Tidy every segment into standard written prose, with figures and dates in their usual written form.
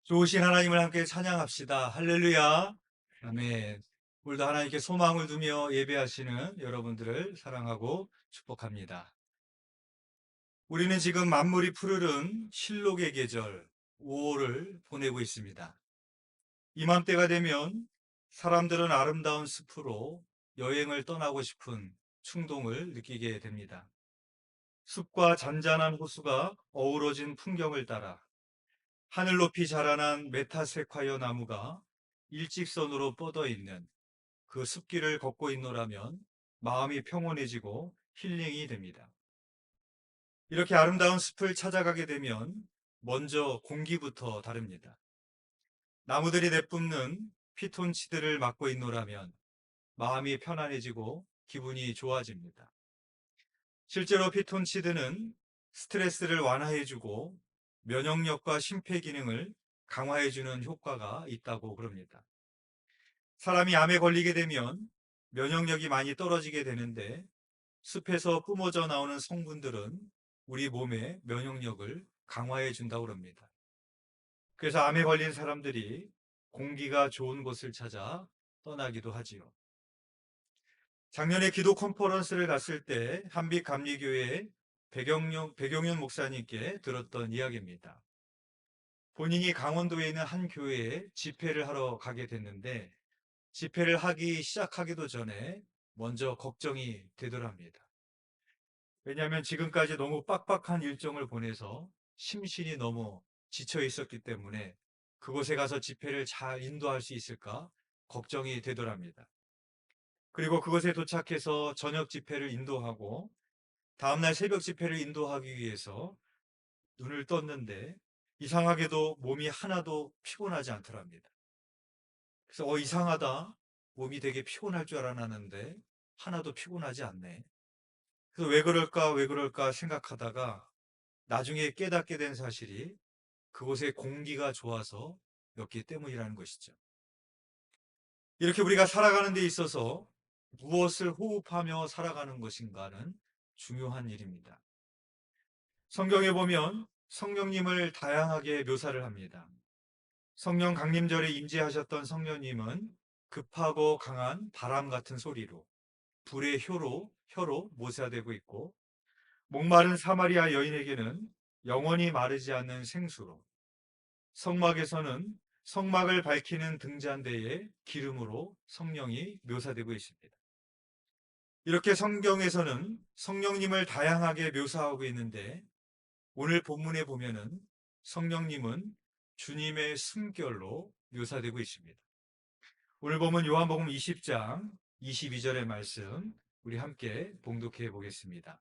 좋으신 하나님을 함께 찬양합시다. 할렐루야. 아멘. 오늘도 하나님께 소망을 두며 예배하시는 여러분들을 사랑하고 축복합니다. 우리는 지금 만물이 푸르른 실록의 계절 5월을 보내고 있습니다. 이맘때가 되면 사람들은 아름다운 숲으로 여행을 떠나고 싶은 충동을 느끼게 됩니다. 숲과 잔잔한 호수가 어우러진 풍경을 따라 하늘 높이 자라난 메타세콰이어 나무가 일직선으로 뻗어 있는 그 숲길을 걷고 있노라면 마음이 평온해지고 힐링이 됩니다. 이렇게 아름다운 숲을 찾아가게 되면 먼저 공기부터 다릅니다. 나무들이 내뿜는 피톤치드를 맡고 있노라면 마음이 편안해지고 기분이 좋아집니다. 실제로 피톤치드는 스트레스를 완화해주고 면역력과 심폐 기능을 강화해주는 효과가 있다고 그럽니다. 사람이 암에 걸리게 되면 면역력이 많이 떨어지게 되는데 숲에서 뿜어져 나오는 성분들은 우리 몸의 면역력을 강화해 준다고 합니다. 그래서 암에 걸린 사람들이 공기가 좋은 곳을 찾아 떠나기도 하지요. 작년에 기도 컨퍼런스를 갔을 때 한빛감리교회 백용윤 목사님께 들었던 이야기입니다. 본인이 강원도에 있는 한 교회에 집회를 하러 가게 됐는데 집회를 하기 시작하기도 전에 먼저 걱정이 되더랍니다. 왜냐하면 지금까지 너무 빡빡한 일정을 보내서 심신이 너무 지쳐 있었기 때문에 그곳에 가서 집회를 잘 인도할 수 있을까 걱정이 되더랍니다. 그리고 그곳에 도착해서 저녁 집회를 인도하고 다음날 새벽 집회를 인도하기 위해서 눈을 떴는데 이상하게도 몸이 하나도 피곤하지 않더랍니다. 그래서 이상하다. 몸이 되게 피곤할 줄 알았는데 하나도 피곤하지 않네. 그래서 왜 그럴까 생각하다가 나중에 깨닫게 된 사실이 그곳의 공기가 좋아서 였기 때문이라는 것이죠. 이렇게 우리가 살아가는 데 있어서 무엇을 호흡하며 살아가는 것인가는 중요한 일입니다. 성경에 보면 성령님을 다양하게 묘사를 합니다. 성령 강림절에 임재하셨던 성령님은 급하고 강한 바람 같은 소리로 불의 혀로 모사되고 있고 목마른 사마리아 여인에게는 영원히 마르지 않는 생수로 성막에서는 성막을 밝히는 등잔대의 기름으로 성령이 묘사되고 있습니다. 이렇게 성경에서는 성령님을 다양하게 묘사하고 있는데 오늘 본문에 보면은 성령님은 주님의 숨결로 묘사되고 있습니다. 오늘 보면 요한복음 20장 22절의 말씀 우리 함께 봉독해 보겠습니다.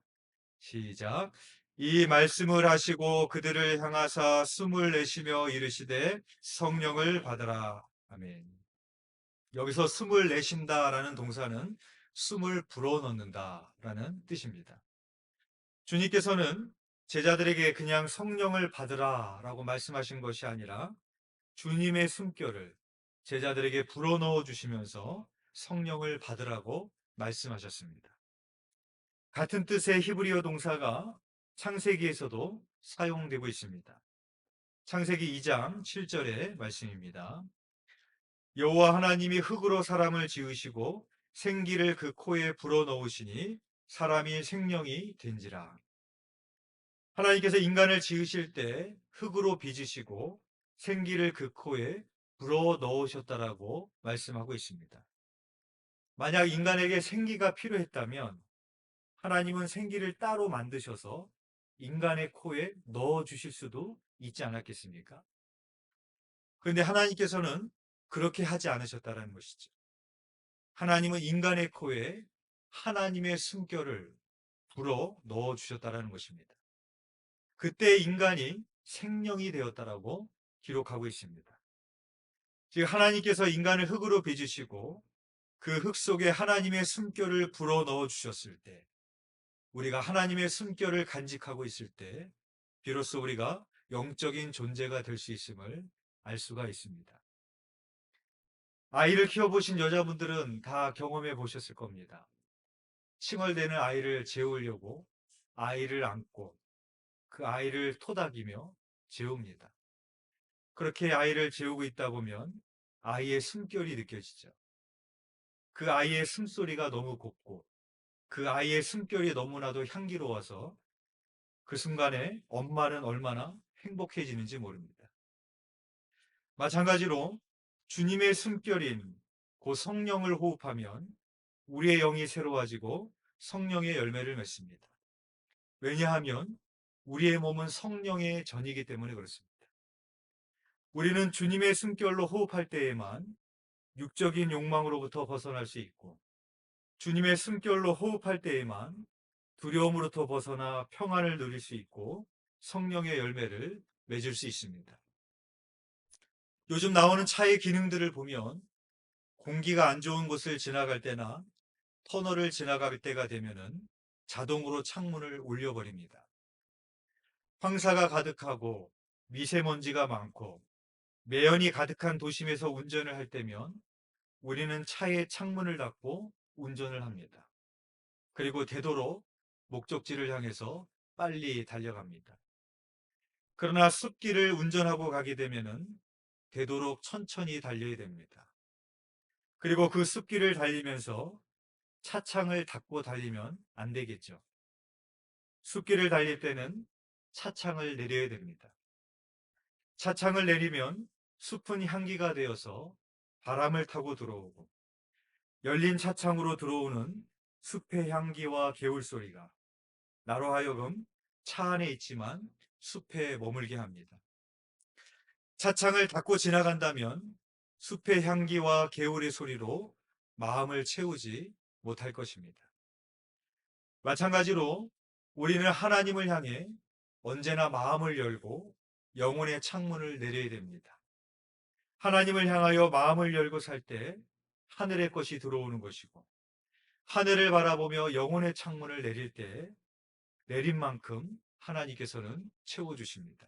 시작. 이 말씀을 하시고 그들을 향하사 숨을 내쉬며 이르시되 성령을 받으라. 아멘. 여기서 숨을 내쉰다라는 동사는 숨을 불어넣는다라는 뜻입니다. 주님께서는 제자들에게 그냥 성령을 받으라라고 말씀하신 것이 아니라 주님의 숨결을 제자들에게 불어넣어 주시면서 성령을 받으라고 말씀하셨습니다. 같은 뜻의 히브리어 동사가 창세기에서도 사용되고 있습니다. 창세기 2장 7절의 말씀입니다. 여호와 하나님이 흙으로 사람을 지으시고 생기를 그 코에 불어넣으시니 사람이 생명이 된지라. 하나님께서 인간을 지으실 때 흙으로 빚으시고 생기를 그 코에 불어넣으셨다라고 말씀하고 있습니다. 만약 인간에게 생기가 필요했다면 하나님은 생기를 따로 만드셔서 인간의 코에 넣어 주실 수도 있지 않았겠습니까? 그런데 하나님께서는 그렇게 하지 않으셨다는 것이죠. 하나님은 인간의 코에 하나님의 숨결을 불어 넣어 주셨다는 것입니다. 그때 인간이 생명이 되었다라고 기록하고 있습니다. 즉 하나님께서 인간을 흙으로 빚으시고 그 흙 속에 하나님의 숨결을 불어 넣어 주셨을 때 우리가 하나님의 숨결을 간직하고 있을 때 비로소 우리가 영적인 존재가 될 수 있음을 알 수가 있습니다. 아이를 키워보신 여자분들은 다 경험해 보셨을 겁니다. 칭얼대는 아이를 재우려고 아이를 안고 그 아이를 토닥이며 재웁니다. 그렇게 아이를 재우고 있다 보면 아이의 숨결이 느껴지죠. 그 아이의 숨소리가 너무 곱고 그 아이의 숨결이 너무나도 향기로워서 그 순간에 엄마는 얼마나 행복해지는지 모릅니다. 마찬가지로 주님의 숨결인 그 성령을 호흡하면 우리의 영이 새로워지고 성령의 열매를 맺습니다. 왜냐하면 우리의 몸은 성령의 전이기 때문에 그렇습니다. 우리는 주님의 숨결로 호흡할 때에만 육적인 욕망으로부터 벗어날 수 있고 주님의 숨결로 호흡할 때에만 두려움으로부터 벗어나 평안을 누릴 수 있고 성령의 열매를 맺을 수 있습니다. 요즘 나오는 차의 기능들을 보면 공기가 안 좋은 곳을 지나갈 때나 터널을 지나갈 때가 되면은 자동으로 창문을 올려버립니다. 황사가 가득하고 미세먼지가 많고 매연이 가득한 도심에서 운전을 할 때면 우리는 차의 창문을 닫고 운전을 합니다. 그리고 되도록 목적지를 향해서 빨리 달려갑니다. 그러나 숲길을 운전하고 가게 되면은 되도록 천천히 달려야 됩니다. 그리고 그 숲길을 달리면서 차창을 닫고 달리면 안 되겠죠. 숲길을 달릴 때는 차창을 내려야 됩니다. 차창을 내리면 숲은 향기가 되어서 바람을 타고 들어오고 열린 차창으로 들어오는 숲의 향기와 개울 소리가 나로 하여금 차 안에 있지만 숲에 머물게 합니다. 차창을 닫고 지나간다면 숲의 향기와 개울의 소리로 마음을 채우지 못할 것입니다. 마찬가지로 우리는 하나님을 향해 언제나 마음을 열고 영혼의 창문을 내려야 됩니다. 하나님을 향하여 마음을 열고 살 때 하늘의 것이 들어오는 것이고 하늘을 바라보며 영혼의 창문을 내릴 때 내린 만큼 하나님께서는 채워주십니다.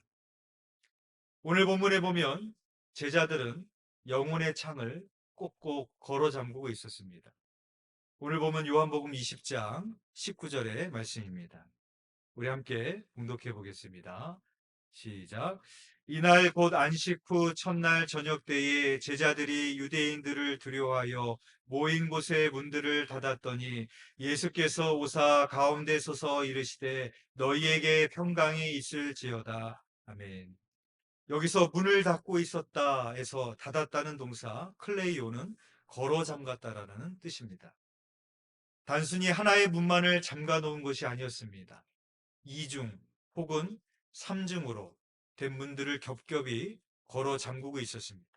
오늘 본문에 보면 제자들은 영혼의 창을 꼭꼭 걸어 잠그고 있었습니다. 오늘 보면 요한복음 20장 19절의 말씀입니다. 우리 함께 봉독해 보겠습니다. 시작. 이날 곧 안식 후 첫날 저녁 때에 제자들이 유대인들을 두려워하여 모인 곳의 문들을 닫았더니 예수께서 오사 가운데 서서 이르시되 너희에게 평강이 있을지어다. 아멘. 여기서 문을 닫고 있었다에서 닫았다는 동사 클레이오는 걸어 잠갔다라는 뜻입니다. 단순히 하나의 문만을 잠가 놓은 것이 아니었습니다. 이중 혹은 삼중으로 된 문들을 겹겹이 걸어 잠그고 있었습니다.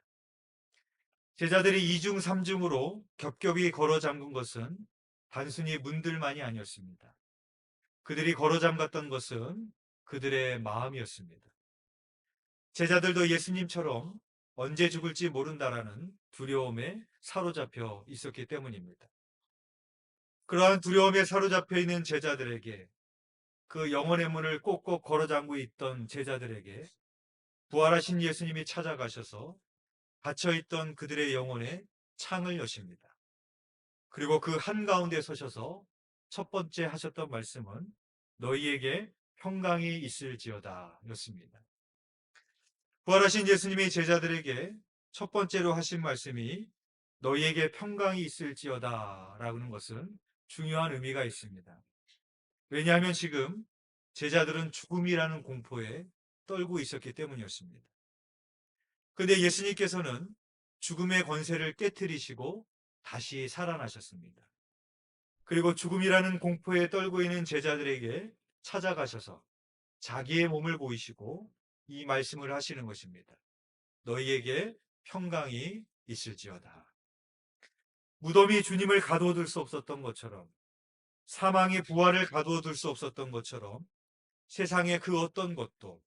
제자들이 이중 삼중으로 겹겹이 걸어 잠근 것은 단순히 문들만이 아니었습니다. 그들이 걸어 잠갔던 것은 그들의 마음이었습니다. 제자들도 예수님처럼 언제 죽을지 모른다라는 두려움에 사로잡혀 있었기 때문입니다. 그러한 두려움에 사로잡혀 있는 제자들에게 그 영혼의 문을 꼭꼭 걸어 잠그고 있던 제자들에게 부활하신 예수님이 찾아가셔서 닫혀있던 그들의 영혼에 창을 여십니다. 그리고 그 한가운데 서셔서 첫 번째 하셨던 말씀은 너희에게 평강이 있을지어다 였습니다. 부활하신 예수님이 제자들에게 첫 번째로 하신 말씀이 너희에게 평강이 있을지어다 라는 것은 중요한 의미가 있습니다. 왜냐하면 지금 제자들은 죽음이라는 공포에 떨고 있었기 때문이었습니다. 그런데 예수님께서는 죽음의 권세를 깨뜨리시고 다시 살아나셨습니다. 그리고 죽음이라는 공포에 떨고 있는 제자들에게 찾아가셔서 자기의 몸을 보이시고 이 말씀을 하시는 것입니다. 너희에게 평강이 있을지어다. 무덤이 주님을 가두어둘 수 없었던 것처럼 사망의 부활을 가두어둘 수 없었던 것처럼 세상의 그 어떤 것도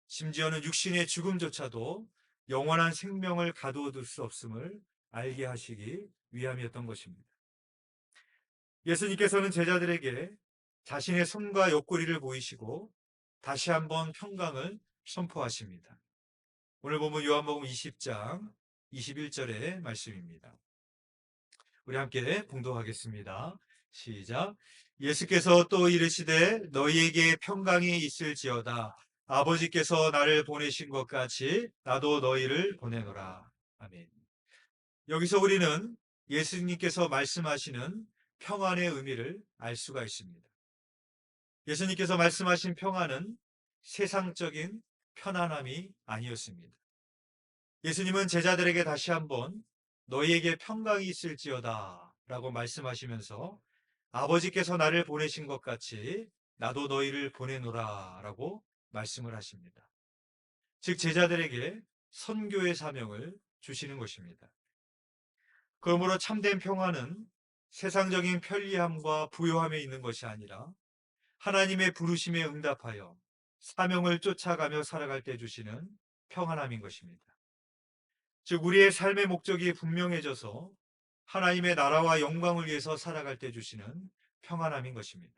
심지어는 육신의 죽음조차도 영원한 생명을 가두어둘 수 없음을 알게 하시기 위함이었던 것입니다. 예수님께서는 제자들에게 자신의 손과 옆구리를 보이시고 다시 한번 평강을 선포하십니다. 오늘 보면 요한복음 20장 21절의 말씀입니다. 우리 함께 봉독하겠습니다. 시작. 예수께서 또 이르시되 너희에게 평강이 있을지어다. 아버지께서 나를 보내신 것 같이 나도 너희를 보내노라. 아멘. 여기서 우리는 예수님께서 말씀하시는 평안의 의미를 알 수가 있습니다. 예수님께서 말씀하신 평안은 세상적인 편안함이 아니었습니다. 예수님은 제자들에게 다시 한번 너희에게 평강이 있을지어다 라고 말씀하시면서 아버지께서 나를 보내신 것 같이 나도 너희를 보내노라 라고 말씀을 하십니다. 즉 제자들에게 선교의 사명을 주시는 것입니다. 그러므로 참된 평안은 세상적인 편리함과 부요함에 있는 것이 아니라 하나님의 부르심에 응답하여 사명을 쫓아가며 살아갈 때 주시는 평안함인 것입니다. 즉 우리의 삶의 목적이 분명해져서 하나님의 나라와 영광을 위해서 살아갈 때 주시는 평안함인 것입니다.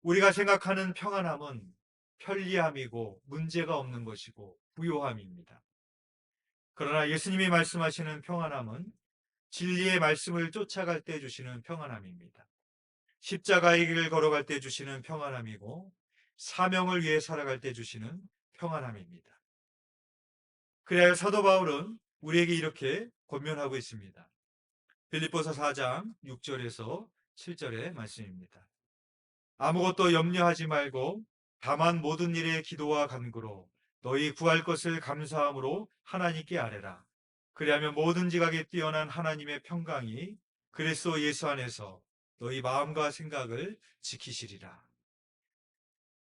우리가 생각하는 평안함은 편리함이고 문제가 없는 것이고 부요함입니다. 그러나 예수님이 말씀하시는 평안함은 진리의 말씀을 쫓아갈 때 주시는 평안함입니다. 십자가의 길을 걸어갈 때 주시는 평안함이고 사명을 위해 살아갈 때 주시는 평안함입니다. 그래야 사도 바울은 우리에게 이렇게 권면하고 있습니다. 빌립보서 4장 6절에서 7절의 말씀입니다. 아무것도 염려하지 말고 다만 모든 일에 기도와 간구로 너희 구할 것을 감사함으로 하나님께 아뢰라. 그리하면 모든 지각에 뛰어난 하나님의 평강이 그리스도 예수 안에서 너희 마음과 생각을 지키시리라.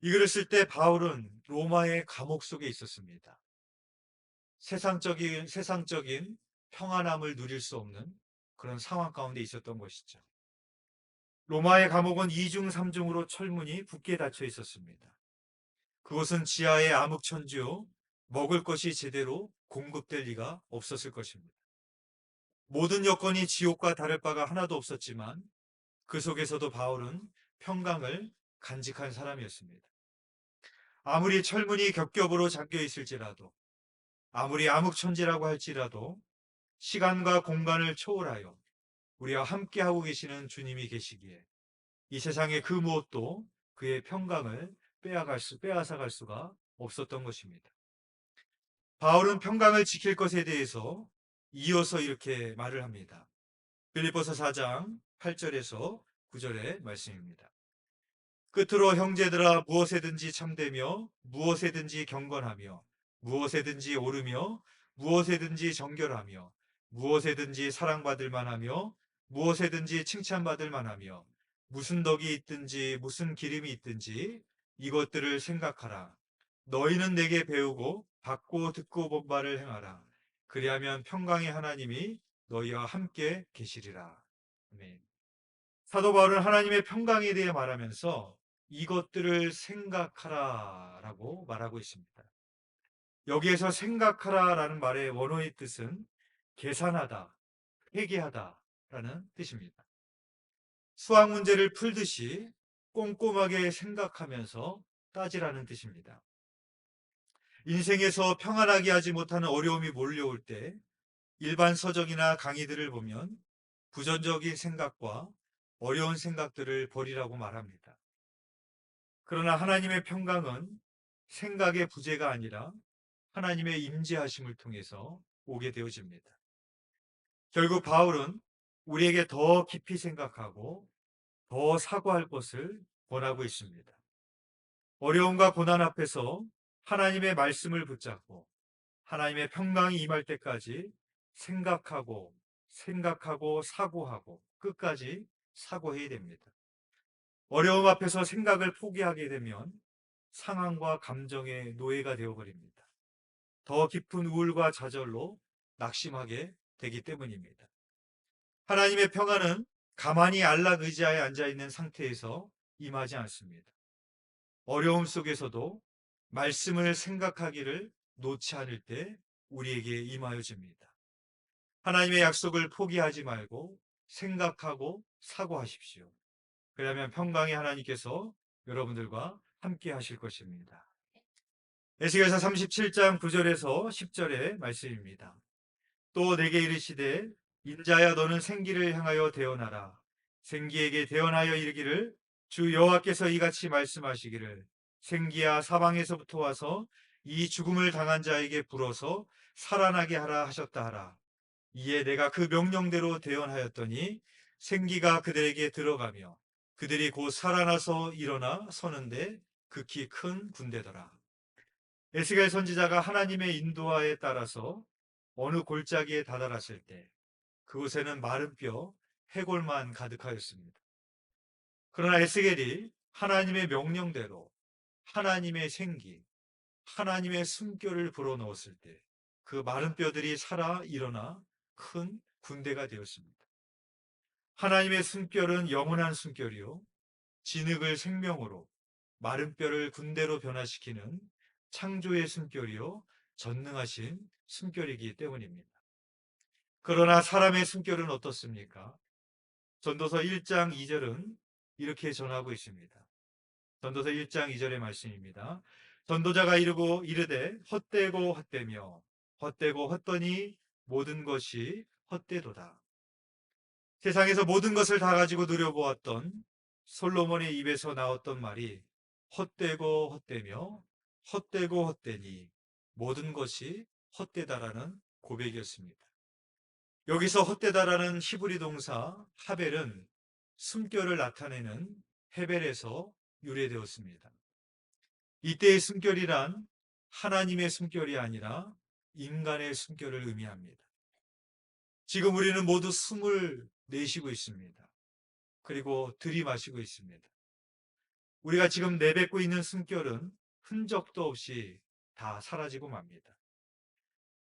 이 글을 쓸 때 바울은 로마의 감옥 속에 있었습니다. 세상적인 평안함을 누릴 수 없는 그런 상황 가운데 있었던 것이죠. 로마의 감옥은 2중 3중으로 철문이 굳게 닫혀 있었습니다. 그곳은 지하의 암흑천지요, 먹을 것이 제대로 공급될 리가 없었을 것입니다. 모든 여건이 지옥과 다를 바가 하나도 없었지만 그 속에서도 바울은 평강을 간직한 사람이었습니다. 아무리 철문이 겹겹으로 잠겨 있을지라도, 아무리 암흑천지라고 할지라도 시간과 공간을 초월하여 우리와 함께하고 계시는 주님이 계시기에 이 세상의 그 무엇도 그의 평강을 빼앗아갈 수가 없었던 것입니다. 바울은 평강을 지킬 것에 대해서 이어서 이렇게 말을 합니다. 빌립보서 4장 8절에서 9절의 말씀입니다. 끝으로 형제들아 무엇에든지 참되며 무엇에든지 경건하며 무엇에든지 오르며 무엇에든지 정결하며 무엇에든지 사랑받을 만하며 무엇에든지 칭찬받을 만하며 무슨 덕이 있든지 무슨 기름이 있든지 이것들을 생각하라. 너희는 내게 배우고 받고 듣고 본 바를 행하라. 그리하면 평강의 하나님이 너희와 함께 계시리라. 아멘. 사도 바울은 하나님의 평강에 대해 말하면서 이것들을 생각하라라고 말하고 있습니다. 여기에서 생각하라라는 말의 원어의 뜻은 계산하다, 회개하다라는 뜻입니다. 수학 문제를 풀듯이 꼼꼼하게 생각하면서 따지라는 뜻입니다. 인생에서 평안하게 하지 못하는 어려움이 몰려올 때 일반 서적이나 강의들을 보면 부정적인 생각과 어려운 생각들을 버리라고 말합니다. 그러나 하나님의 평강은 생각의 부재가 아니라 하나님의 임재하심을 통해서 오게 되어집니다. 결국 바울은 우리에게 더 깊이 생각하고 더 사고할 것을 권하고 있습니다. 어려움과 고난 앞에서 하나님의 말씀을 붙잡고 하나님의 평강이 임할 때까지 생각하고 사고하고 끝까지 사고해야 됩니다. 어려움 앞에서 생각을 포기하게 되면 상황과 감정의 노예가 되어버립니다. 더 깊은 우울과 좌절로 낙심하게 되기 때문입니다. 하나님의 평안은 가만히 안락 의자에 앉아있는 상태에서 임하지 않습니다. 어려움 속에서도 말씀을 생각하기를 놓지 않을 때 우리에게 임하여 줍니다. 하나님의 약속을 포기하지 말고 생각하고 사고하십시오. 그러면 평강의 하나님께서 여러분들과 함께 하실 것입니다. 에스겔서 37장 9절에서 10절의 말씀입니다. 또 내게 이르시되 인자야 너는 생기를 향하여 대언하라. 생기에게 대언하여 이르기를 주 여호와께서 이같이 말씀하시기를 생기야 사방에서부터 와서 이 죽음을 당한 자에게 불어서 살아나게 하라 하셨다 하라. 이에 내가 그 명령대로 대언하였더니 생기가 그들에게 들어가며 그들이 곧 살아나서 일어나 서는데 극히 큰 군대더라. 에스겔 선지자가 하나님의 인도하에 따라서 어느 골짜기에 다다랐을 때 그곳에는 마른 뼈, 해골만 가득하였습니다. 그러나 에스겔이 하나님의 명령대로 하나님의 생기, 하나님의 숨결을 불어넣었을 때 그 마른 뼈들이 살아 일어나 큰 군대가 되었습니다. 하나님의 숨결은 영원한 숨결이요 진흙을 생명으로 마른 뼈를 군대로 변화시키는 창조의 숨결이요 전능하신 숨결이기 때문입니다. 그러나 사람의 숨결은 어떻습니까? 전도서 1장 2절은 이렇게 전하고 있습니다. 전도서 1장 2절의 말씀입니다. 전도자가 이르고 이르되 헛되고 헛되며 헛되고 헛되니 모든 것이 헛되도다. 세상에서 모든 것을 다 가지고 누려보았던 솔로몬의 입에서 나왔던 말이 헛되고 헛되며 헛되고 헛되니 모든 것이 헛되다라는 고백이었습니다. 여기서 헛되다라는 히브리 동사 하벨은 숨결을 나타내는 헤벨에서 유래되었습니다. 이때의 숨결이란 하나님의 숨결이 아니라 인간의 숨결을 의미합니다. 지금 우리는 모두 숨을 내쉬고 있습니다. 그리고 들이마시고 있습니다. 우리가 지금 내뱉고 있는 숨결은 흔적도 없이 다 사라지고 맙니다.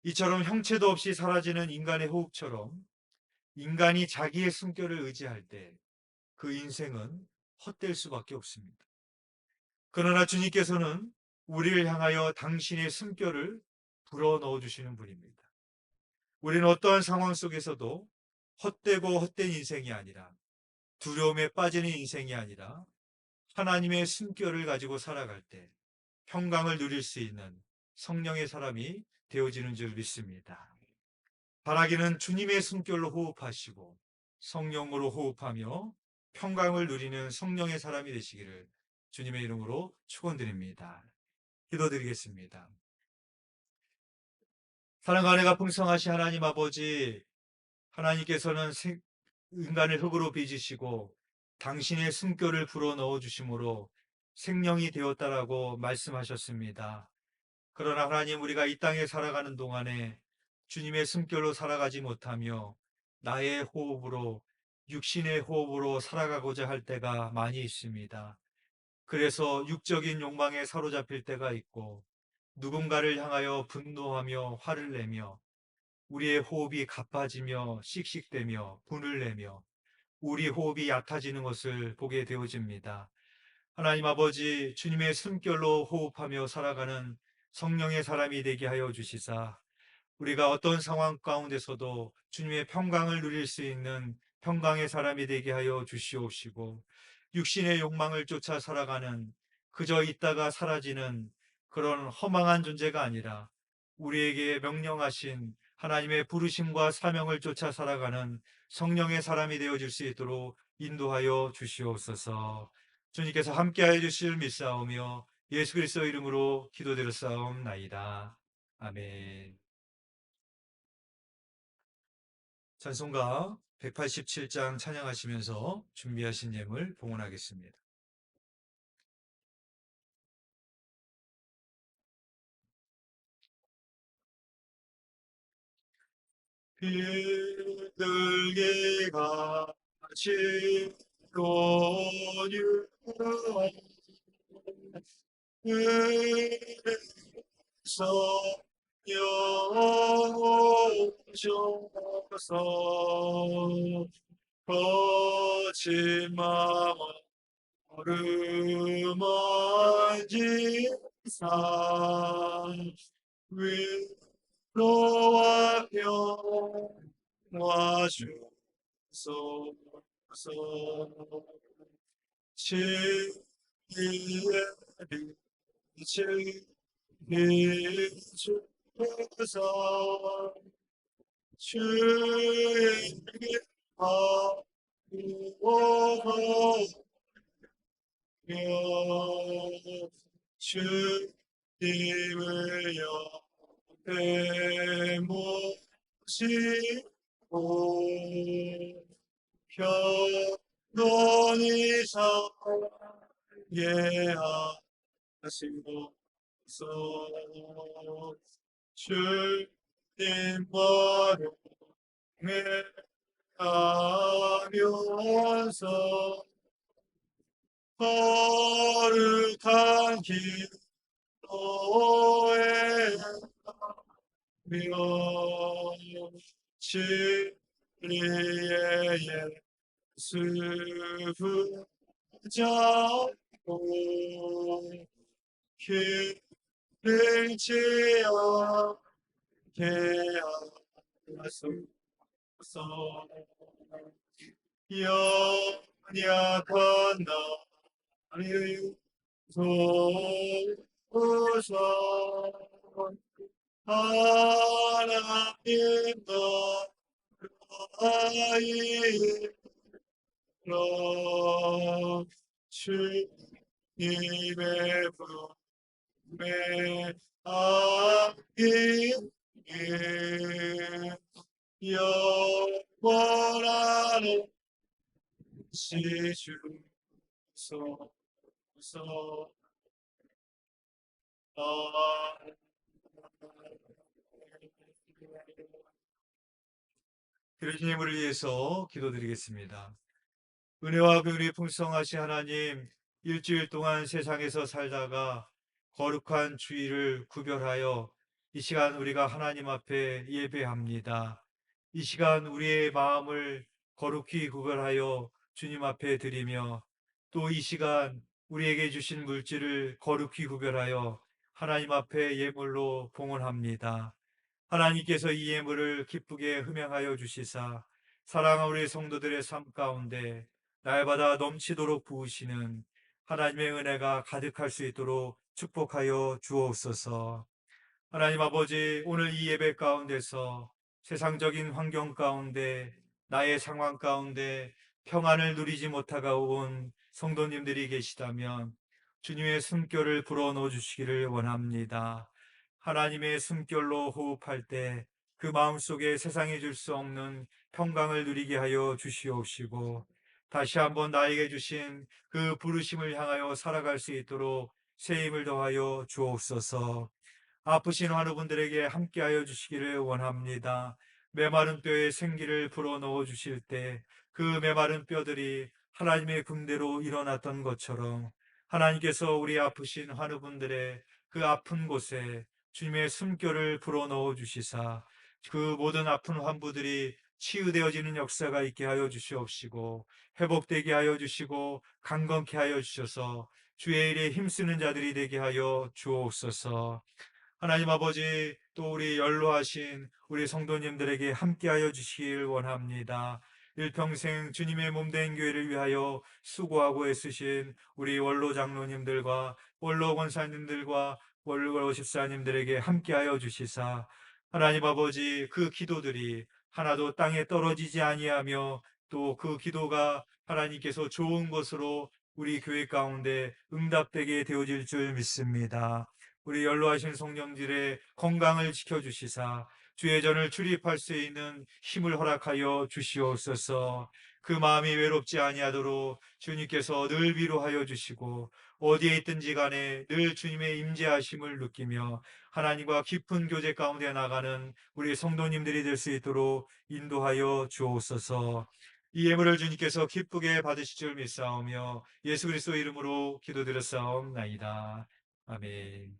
이처럼 형체도 없이 사라지는 인간의 호흡처럼 인간이 자기의 숨결을 의지할 때 그 인생은 헛될 수밖에 없습니다. 그러나 주님께서는 우리를 향하여 당신의 숨결을 불어넣어 주시는 분입니다. 우리는 어떠한 상황 속에서도 헛되고 헛된 인생이 아니라 두려움에 빠지는 인생이 아니라 하나님의 숨결을 가지고 살아갈 때 평강을 누릴 수 있는 성령의 사람이 되어지는 줄 믿습니다. 바라기는 주님의 숨결로 호흡하시고 성령으로 호흡하며 평강을 누리는 성령의 사람이 되시기를 주님의 이름으로 축원드립니다. 기도드리겠습니다. 사랑과 은혜가 풍성하신 하나님 아버지, 하나님께서는 인간을 흙으로 빚으시고 당신의 숨결을 불어넣어 주심으로 생명이 되었다라고 말씀하셨습니다. 그러나 하나님, 우리가 이 땅에 살아가는 동안에 주님의 숨결로 살아가지 못하며 나의 호흡으로, 육신의 호흡으로 살아가고자 할 때가 많이 있습니다. 그래서 육적인 욕망에 사로잡힐 때가 있고 누군가를 향하여 분노하며 화를 내며 우리의 호흡이 가빠지며 씩씩대며 분을 내며 우리 호흡이 얕아지는 것을 보게 되어집니다. 하나님 아버지, 주님의 숨결로 호흡하며 살아가는 성령의 사람이 되게 하여 주시사 우리가 어떤 상황 가운데서도 주님의 평강을 누릴 수 있는 평강의 사람이 되게 하여 주시옵시고 육신의 욕망을 쫓아 살아가는 그저 있다가 사라지는 그런 허망한 존재가 아니라 우리에게 명령하신 하나님의 부르심과 사명을 쫓아 살아가는 성령의 사람이 되어줄 수 있도록 인도하여 주시옵소서. 주님께서 함께하여 주실 믿사오며 예수 그리스도 이름으로 기도드렸사옵나이다. 아멘. 찬송가 187장 찬양하시면서 준비하신 예물 봉헌하겠습니다. 비둘기 같이 노뉴 그래서 여오셔서 거친 마음을 만지사 위로와 평화 주소서 진리의 빛을 비추소서 주의 아우오며 주님을 옆에 모시고 편안히 살게 하시옵소서. 주님과 동행하면서 거룩한 기도에 진리의 예수 붙잡고 길을 지어게 하소서. 연약한 나를 도우소서. 하나님 나라의 로 주님의 품에 안기에 영원한 시주소서. 그러신 예물을 위해서 기도드리겠습니다. 은혜와 긍휼이 풍성하신 하나님, 일주일 동안 세상에서 살다가 거룩한 주일을 구별하여 이 시간 우리가 하나님 앞에 예배합니다. 이 시간 우리의 마음을 거룩히 구별하여 주님 앞에 드리며 또 이 시간 우리에게 주신 물질을 거룩히 구별하여 하나님 앞에 예물로 봉헌합니다. 하나님께서 이 예물을 기쁘게 흠양하여 주시사 사랑하는 우리 성도들의 삶 가운데 날마다 넘치도록 부으시는 하나님의 은혜가 가득할 수 있도록 축복하여 주옵소서. 하나님 아버지, 오늘 이 예배 가운데서 세상적인 환경 가운데 나의 상황 가운데 평안을 누리지 못하고 온 성도님들이 계시다면 주님의 숨결을 불어넣어 주시기를 원합니다. 하나님의 숨결로 호흡할 때 그 마음속에 세상에 줄 수 없는 평강을 누리게 하여 주시옵시고 다시 한번 나에게 주신 그 부르심을 향하여 살아갈 수 있도록 새 힘을 더하여 주옵소서. 아프신 환우분들에게 함께하여 주시기를 원합니다. 메마른 뼈에 생기를 불어넣어 주실 때 그 메마른 뼈들이 하나님의 군대로 일어났던 것처럼 하나님께서 우리 아프신 환우분들의 그 아픈 곳에 주님의 숨결을 불어넣어 주시사 그 모든 아픈 환부들이 치유되어지는 역사가 있게 하여 주시옵시고 회복되게 하여 주시고 강건케 하여 주셔서 주의 일에 힘쓰는 자들이 되게 하여 주옵소서. 하나님 아버지, 또 우리 연로하신 우리 성도님들에게 함께하여 주시길 원합니다. 일평생 주님의 몸된 교회를 위하여 수고하고 애쓰신 우리 원로 장로님들과 원로 권사님들과 원로 집사님들에게 함께하여 주시사 하나님 아버지, 그 기도들이 하나도 땅에 떨어지지 아니하며 또 그 기도가 하나님께서 좋은 것으로 우리 교회 가운데 응답되게 되어질 줄 믿습니다. 우리 연로하신 성령들의 건강을 지켜주시사 주의 전을 출입할 수 있는 힘을 허락하여 주시옵소서. 그 마음이 외롭지 아니하도록 주님께서 늘 위로하여 주시고 어디에 있든지 간에 늘 주님의 임재하심을 느끼며 하나님과 깊은 교제 가운데 나가는 우리 성도님들이 될 수 있도록 인도하여 주옵소서. 이 예물을 주님께서 기쁘게 받으실 줄 믿사오며 예수 그리스도 이름으로 기도드렸사옵나이다. 아멘.